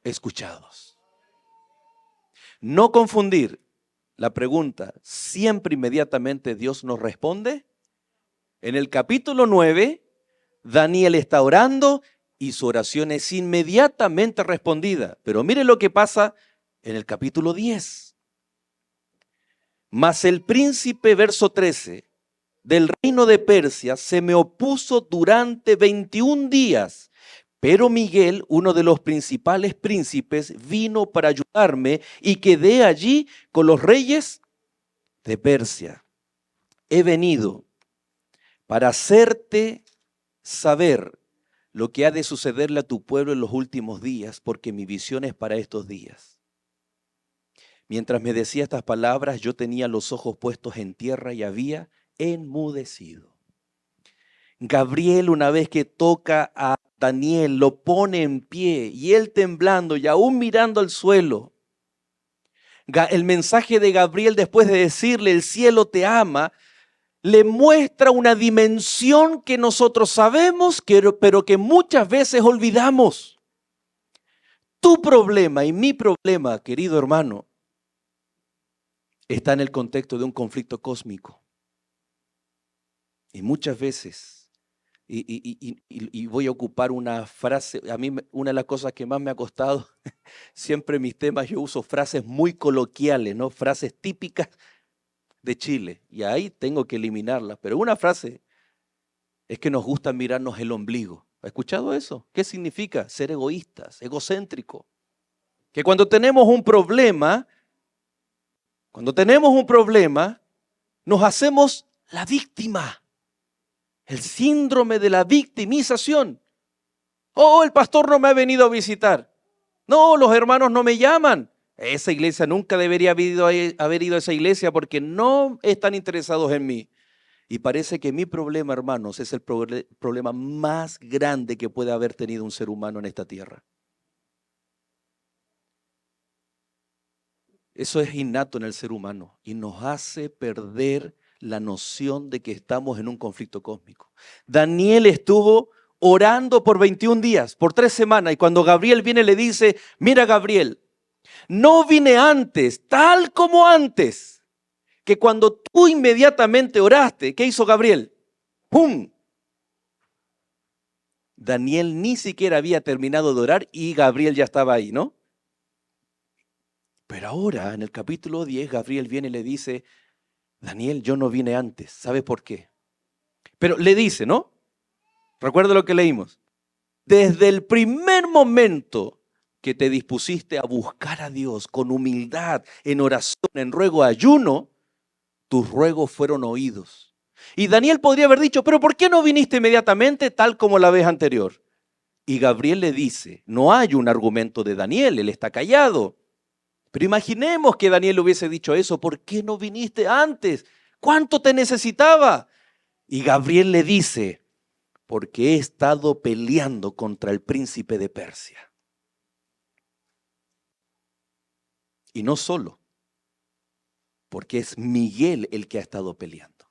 escuchados. No confundir la pregunta, ¿siempre inmediatamente Dios nos responde? En el capítulo 9, Daniel está orando y su oración es inmediatamente respondida. Pero mire lo que pasa en el capítulo 10. Mas el príncipe, verso 13, del reino de Persia se me opuso durante 21 días. Pero Miguel, uno de los principales príncipes, vino para ayudarme y quedé allí con los reyes de Persia. He venido para hacerte saber lo que ha de sucederle a tu pueblo en los últimos días, porque mi visión es para estos días. Mientras me decía estas palabras, yo tenía los ojos puestos en tierra y había enmudecido. Gabriel, una vez que toca a Daniel, lo pone en pie y él temblando y aún mirando al suelo. El mensaje de Gabriel, después de decirle el cielo te ama, le muestra una dimensión que nosotros sabemos, pero que muchas veces olvidamos. Tu problema y mi problema, querido hermano, está en el contexto de un conflicto cósmico. Y muchas veces, y voy a ocupar una frase, a mí una de las cosas que más me ha costado, siempre en mis temas yo uso frases muy coloquiales, ¿no? Frases típicas de Chile, y ahí tengo que eliminarlas, pero una frase es que nos gusta mirarnos el ombligo. ¿Ha escuchado eso? ¿Qué significa? Ser egoístas, egocéntrico. Que cuando tenemos un problema, nos hacemos la víctima. El síndrome de la victimización. Oh, el pastor no me ha venido a visitar. No, los hermanos no me llaman. Esa iglesia nunca debería haber ido a esa iglesia porque no están interesados en mí. Y parece que mi problema, hermanos, es el problema más grande que puede haber tenido un ser humano en esta tierra. Eso es innato en el ser humano y nos hace perder la noción de que estamos en un conflicto cósmico. Daniel estuvo orando por 21 días, por 3 semanas, y cuando Gabriel viene le dice, mira Gabriel, no vine antes, tal como antes, que cuando tú inmediatamente oraste, ¿qué hizo Gabriel? ¡Pum! Daniel ni siquiera había terminado de orar y Gabriel ya estaba ahí, ¿no? Pero ahora, en el capítulo 10, Gabriel viene y le dice, Daniel, yo no vine antes. ¿Sabe por qué? Pero le dice, ¿no? Recuerda lo que leímos. Desde el primer momento que te dispusiste a buscar a Dios con humildad, en oración, en ruego, ayuno, tus ruegos fueron oídos. Y Daniel podría haber dicho, pero ¿por qué no viniste inmediatamente tal como la vez anterior? Y Gabriel le dice, no hay un argumento de Daniel, él está callado. Pero imaginemos que Daniel hubiese dicho eso, ¿por qué no viniste antes? ¿Cuánto te necesitaba? Y Gabriel le dice, porque he estado peleando contra el príncipe de Persia. Y no solo, porque es Miguel el que ha estado peleando.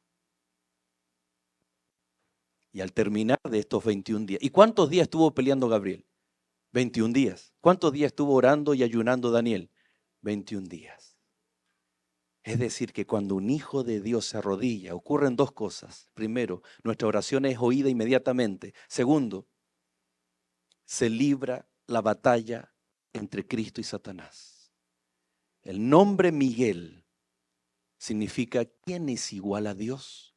Y al terminar de estos 21 días, ¿y cuántos días estuvo peleando Gabriel? 21 días. ¿Cuántos días estuvo orando y ayunando Daniel? 21 días. Es decir, que cuando un hijo de Dios se arrodilla, ocurren dos cosas. Primero, nuestra oración es oída inmediatamente. Segundo, se libra la batalla entre Cristo y Satanás. El nombre Miguel significa ¿quién es igual a Dios?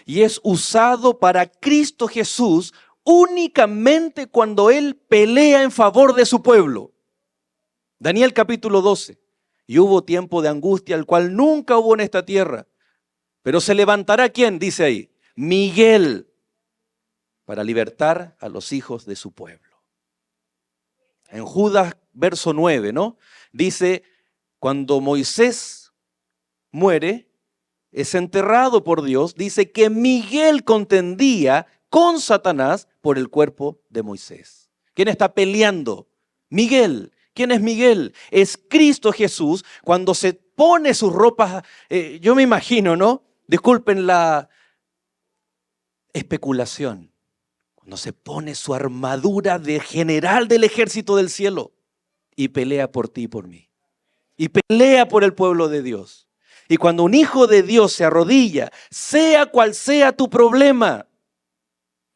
Y es usado para Cristo Jesús únicamente cuando Él pelea en favor de su pueblo. Daniel capítulo 12. Y hubo tiempo de angustia, el cual nunca hubo en esta tierra. Pero se levantará, ¿quién? Dice ahí, Miguel, para libertar a los hijos de su pueblo. En Judas, verso 9, ¿no? Dice, cuando Moisés muere, es enterrado por Dios, dice que Miguel contendía con Satanás por el cuerpo de Moisés. ¿Quién está peleando? Miguel. ¿Quién es Miguel? Es Cristo Jesús cuando se pone sus ropas, yo me imagino, ¿no? Disculpen la especulación. Cuando se pone su armadura de general del ejército del cielo y pelea por ti y por mí. Y pelea por el pueblo de Dios. Y cuando un hijo de Dios se arrodilla, sea cual sea tu problema,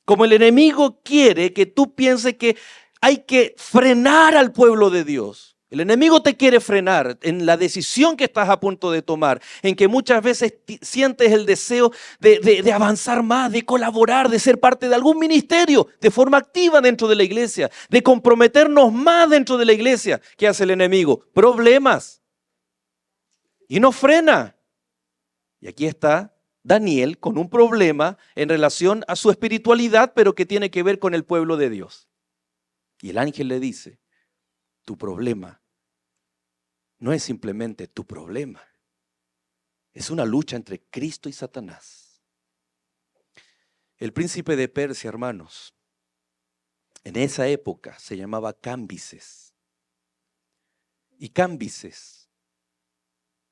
como el enemigo quiere que tú pienses que hay que frenar al pueblo de Dios. El enemigo te quiere frenar en la decisión que estás a punto de tomar, en que muchas veces sientes el deseo de avanzar más, de colaborar, de ser parte de algún ministerio de forma activa dentro de la iglesia, de comprometernos más dentro de la iglesia. ¿Qué hace el enemigo? Problemas. Y nos frena. Y aquí está Daniel con un problema en relación a su espiritualidad, pero que tiene que ver con el pueblo de Dios. Y el ángel le dice, tu problema no es simplemente tu problema. Es una lucha entre Cristo y Satanás. El príncipe de Persia, hermanos, en esa época se llamaba Cambises. Y Cambises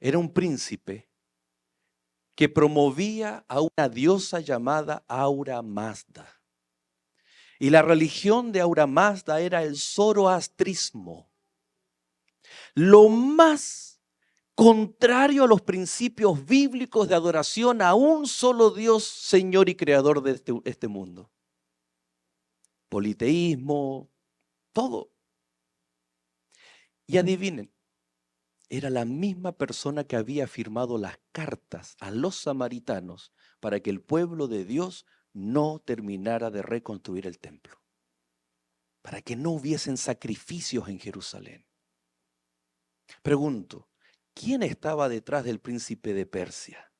era un príncipe que promovía a una diosa llamada Aura Mazda. Y la religión de Aura Mazda era el zoroastrismo. Lo más contrario a los principios bíblicos de adoración a un solo Dios, Señor y Creador de este mundo. Politeísmo, todo. Y adivinen, era la misma persona que había firmado las cartas a los samaritanos para que el pueblo de Dios no terminara de reconstruir el templo, para que no hubiesen sacrificios en Jerusalén. Pregunto, ¿quién estaba detrás del príncipe de Persia?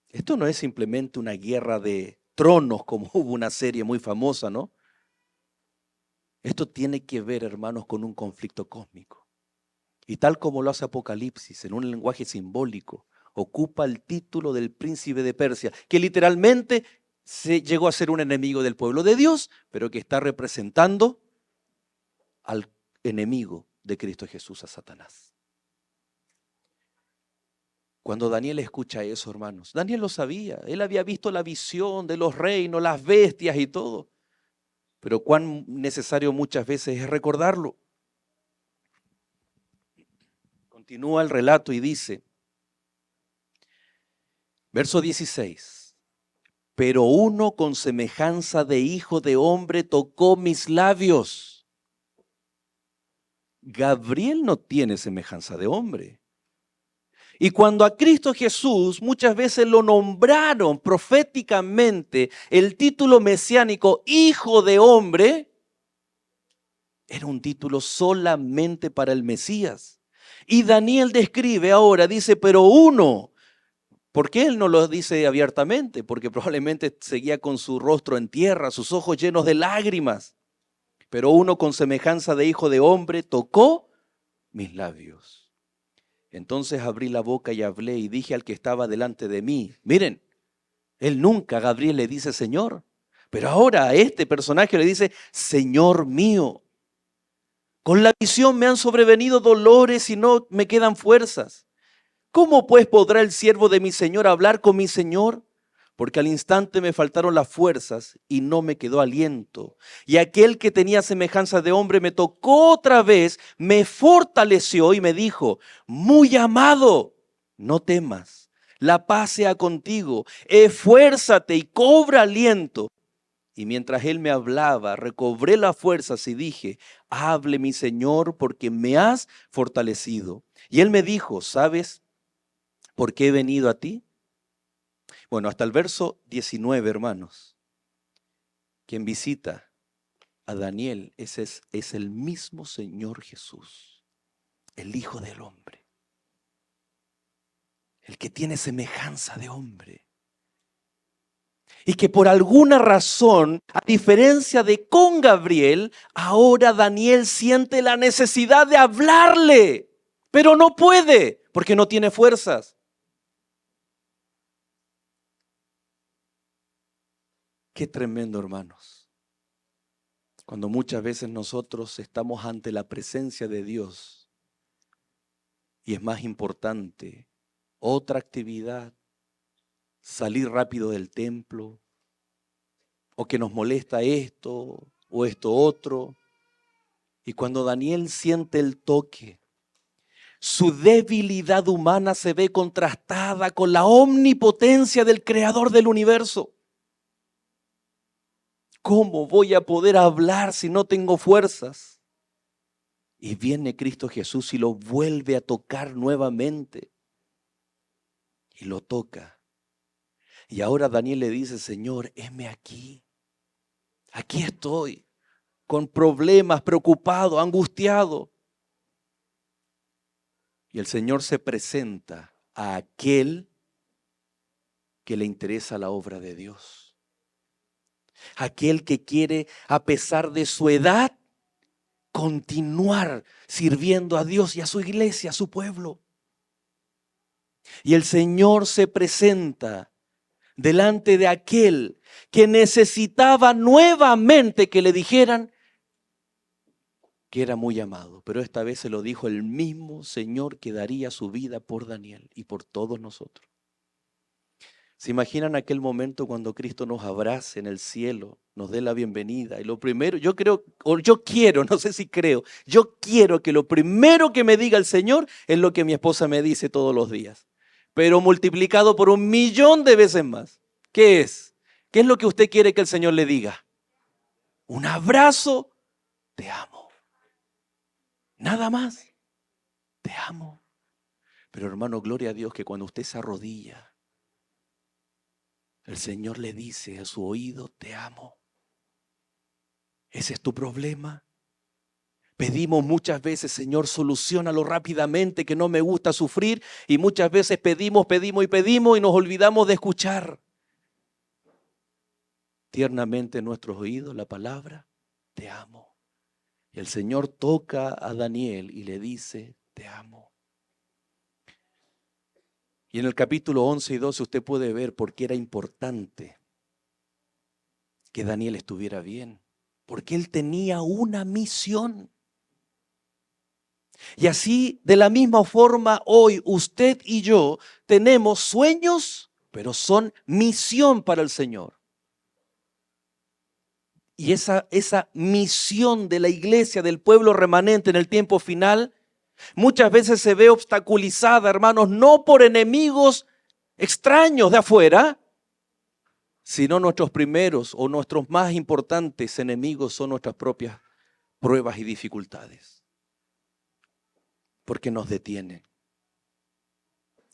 Esto no es simplemente una guerra de tronos como hubo una serie muy famosa, ¿no? Esto tiene que ver, hermanos, con un conflicto cósmico. Y tal como lo hace Apocalipsis, en un lenguaje simbólico, ocupa el título del príncipe de Persia, que literalmente se llegó a ser un enemigo del pueblo de Dios, pero que está representando al enemigo de Cristo Jesús, a Satanás. Cuando Daniel escucha eso, hermanos, Daniel lo sabía, él había visto la visión de los reinos, las bestias y todo, pero cuán necesario muchas veces es recordarlo. Continúa el relato y dice, verso 16, pero uno con semejanza de hijo de hombre tocó mis labios. Gabriel no tiene semejanza de hombre. Y cuando a Cristo Jesús muchas veces lo nombraron proféticamente el título mesiánico hijo de hombre, era un título solamente para el Mesías. Y Daniel describe ahora, dice, pero uno. ¿Por qué él no lo dice abiertamente? Porque probablemente seguía con su rostro en tierra, sus ojos llenos de lágrimas. Pero uno con semejanza de hijo de hombre tocó mis labios. Entonces abrí la boca y hablé y dije al que estaba delante de mí. Miren, él nunca, Gabriel, le dice Señor. Pero ahora a este personaje le dice, Señor mío. Con la visión me han sobrevenido dolores y no me quedan fuerzas. ¿Cómo pues podrá el siervo de mi Señor hablar con mi Señor? Porque al instante me faltaron las fuerzas y no me quedó aliento. Y aquel que tenía semejanza de hombre me tocó otra vez, me fortaleció y me dijo, muy amado, no temas, la paz sea contigo, esfuérzate y cobra aliento. Y mientras él me hablaba, recobré las fuerzas y dije, hable mi Señor porque me has fortalecido. Y él me dijo, ¿sabes por qué he venido a ti? Bueno, hasta el verso 19, hermanos. Quien visita a Daniel es el mismo Señor Jesús, el Hijo del Hombre, el que tiene semejanza de hombre. Y que por alguna razón, a diferencia de con Gabriel, ahora Daniel siente la necesidad de hablarle, pero no puede porque no tiene fuerzas. Qué tremendo, hermanos. Cuando muchas veces nosotros estamos ante la presencia de Dios y es más importante otra actividad, salir rápido del templo, o que nos molesta esto o esto otro. Y cuando Daniel siente el toque, su debilidad humana se ve contrastada con la omnipotencia del Creador del universo. ¿Cómo voy a poder hablar si no tengo fuerzas? Y viene Cristo Jesús y lo vuelve a tocar nuevamente. Y lo toca. Y ahora Daniel le dice, Señor, heme aquí. Aquí estoy, con problemas, preocupado, angustiado. Y el Señor se presenta a aquel que le interesa la obra de Dios. Aquel que quiere, a pesar de su edad, continuar sirviendo a Dios y a su iglesia, a su pueblo. Y el Señor se presenta delante de aquel que necesitaba nuevamente que le dijeran que era muy amado. Pero esta vez se lo dijo el mismo Señor que daría su vida por Daniel y por todos nosotros. ¿Se imaginan aquel momento cuando Cristo nos abrace en el cielo, nos dé la bienvenida? Y lo primero, yo creo, o yo quiero, no sé si creo, yo quiero que lo primero que me diga el Señor es lo que mi esposa me dice todos los días, pero multiplicado por 1.000.000 de veces más. ¿Qué es? ¿Qué es lo que usted quiere que el Señor le diga? Un abrazo, te amo. Nada más, te amo. Pero hermano, gloria a Dios que cuando usted se arrodilla, el Señor le dice a su oído, te amo. ¿Ese es tu problema? Pedimos muchas veces, Señor, soluciónalo rápidamente, que no me gusta sufrir. Y muchas veces pedimos y nos olvidamos de escuchar tiernamente en nuestros oídos la palabra, te amo. Y el Señor toca a Daniel y le dice, te amo. Y en el capítulo 11 y 12 usted puede ver por qué era importante que Daniel estuviera bien. Porque él tenía una misión. Y así, de la misma forma, hoy usted y yo tenemos sueños, pero son misión para el Señor. Y esa misión de la iglesia, del pueblo remanente en el tiempo final, muchas veces se ve obstaculizada, hermanos, no por enemigos extraños de afuera, sino nuestros primeros o nuestros más importantes enemigos son nuestras propias pruebas y dificultades. Porque nos detienen.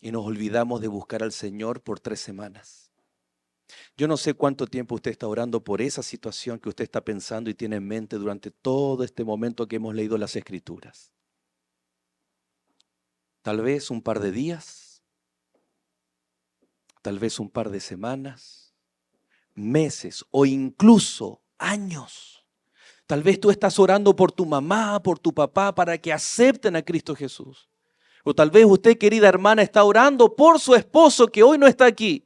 Y nos olvidamos de buscar al Señor por 3 semanas. Yo no sé cuánto tiempo usted está orando por esa situación que usted está pensando y tiene en mente durante todo este momento que hemos leído las Escrituras. Tal vez un par de días, tal vez un par de semanas, meses o incluso años. Tal vez tú estás orando por tu mamá, por tu papá, para que acepten a Cristo Jesús. O tal vez usted, querida hermana, está orando por su esposo que hoy no está aquí.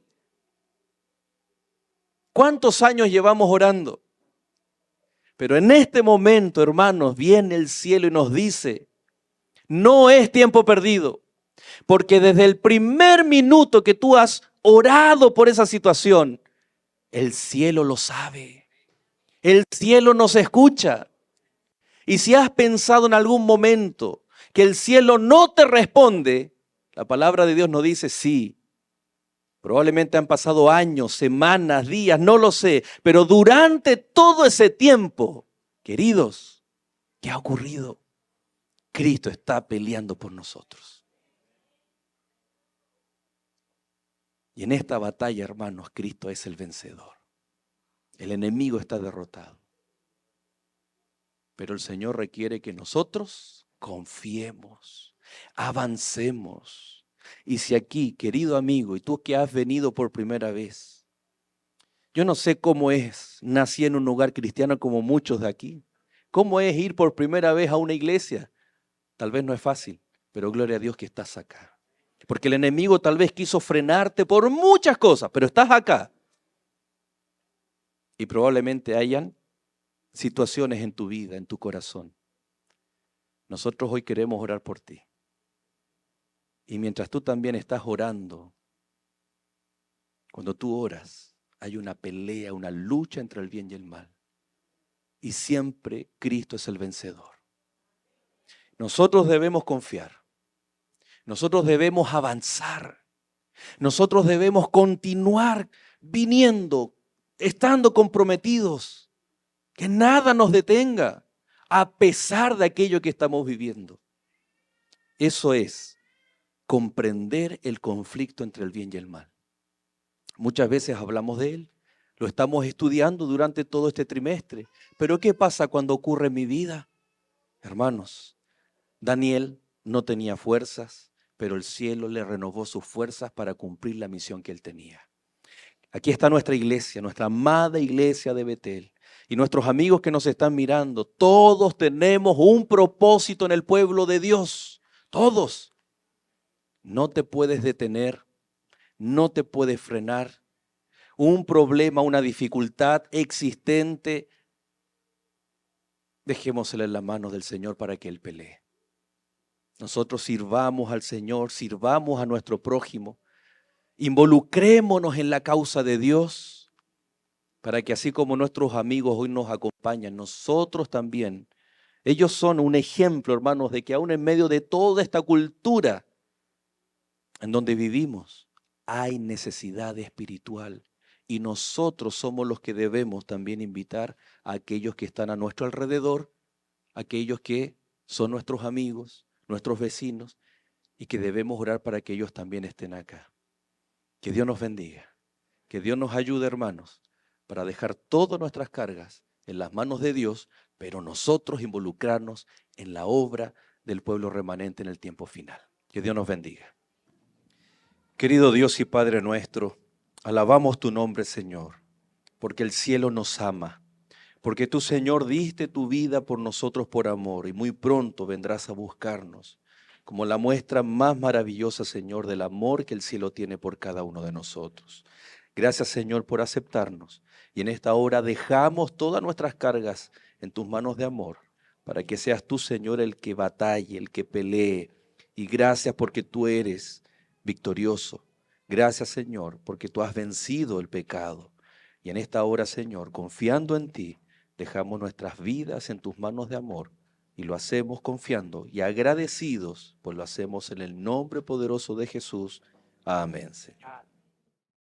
¿Cuántos años llevamos orando? Pero en este momento, hermanos, viene el cielo y nos dice, no es tiempo perdido, porque desde el primer minuto que tú has orado por esa situación, el cielo lo sabe, el cielo nos escucha. Y si has pensado en algún momento que el cielo no te responde, la palabra de Dios nos dice sí. Probablemente han pasado años, semanas, días, no lo sé, pero durante todo ese tiempo, queridos, ¿qué ha ocurrido? Cristo está peleando por nosotros. Y en esta batalla, hermanos, Cristo es el vencedor. El enemigo está derrotado. Pero el Señor requiere que nosotros confiemos, avancemos. Y si aquí, querido amigo, y tú que has venido por primera vez, Yo no sé cómo es, nací en un hogar cristiano como muchos de aquí. ¿Cómo es ir por primera vez a una iglesia? Tal vez no es fácil, pero gloria a Dios que estás acá. Porque el enemigo tal vez quiso frenarte por muchas cosas, pero estás acá. Y probablemente hayan situaciones en tu vida, en tu corazón. Nosotros hoy queremos orar por ti. Y mientras tú también estás orando, cuando tú oras, hay una pelea, una lucha entre el bien y el mal. Y siempre Cristo es el vencedor. Nosotros debemos confiar. Nosotros debemos avanzar. Nosotros debemos continuar viniendo, estando comprometidos. Que nada nos detenga, a pesar de aquello que estamos viviendo. Eso es comprender el conflicto entre el bien y el mal. Muchas veces hablamos de él, lo estamos estudiando durante todo este trimestre. Pero ¿qué pasa cuando ocurre en mi vida? Hermanos, Daniel no tenía fuerzas, pero el cielo le renovó sus fuerzas para cumplir la misión que él tenía. Aquí está nuestra iglesia, nuestra amada iglesia de Betel. Y nuestros amigos que nos están mirando, todos tenemos un propósito en el pueblo de Dios. Todos. No te puedes detener, no te puedes frenar. Un problema, una dificultad existente, dejémosela en las manos del Señor para que Él pelee. Nosotros sirvamos al Señor, sirvamos a nuestro prójimo, involucrémonos en la causa de Dios, para que así como nuestros amigos hoy nos acompañan, nosotros también, ellos son un ejemplo, hermanos, de que aún en medio de toda esta cultura en donde vivimos, hay necesidad espiritual. Y nosotros somos los que debemos también invitar a aquellos que están a nuestro alrededor, aquellos que son nuestros amigos, nuestros vecinos, y que debemos orar para que ellos también estén acá. Que Dios nos bendiga, que Dios nos ayude, hermanos, para dejar todas nuestras cargas en las manos de Dios, pero nosotros involucrarnos en la obra del pueblo remanente en el tiempo final. Que Dios nos bendiga. Querido Dios y Padre nuestro, alabamos tu nombre, Señor, porque el cielo nos ama, porque tú, Señor, diste tu vida por nosotros por amor y muy pronto vendrás a buscarnos, como la muestra más maravillosa, Señor, del amor que el cielo tiene por cada uno de nosotros. Gracias, Señor, por aceptarnos y en esta hora dejamos todas nuestras cargas en tus manos de amor, para que seas tú, Señor, el que batalle, el que pelee. Y gracias porque tú eres victorioso. Gracias, Señor, porque tú has vencido el pecado. Y en esta hora, Señor, confiando en ti, dejamos nuestras vidas en tus manos de amor y lo hacemos confiando y agradecidos, pues lo hacemos en el nombre poderoso de Jesús. Amén, Señor.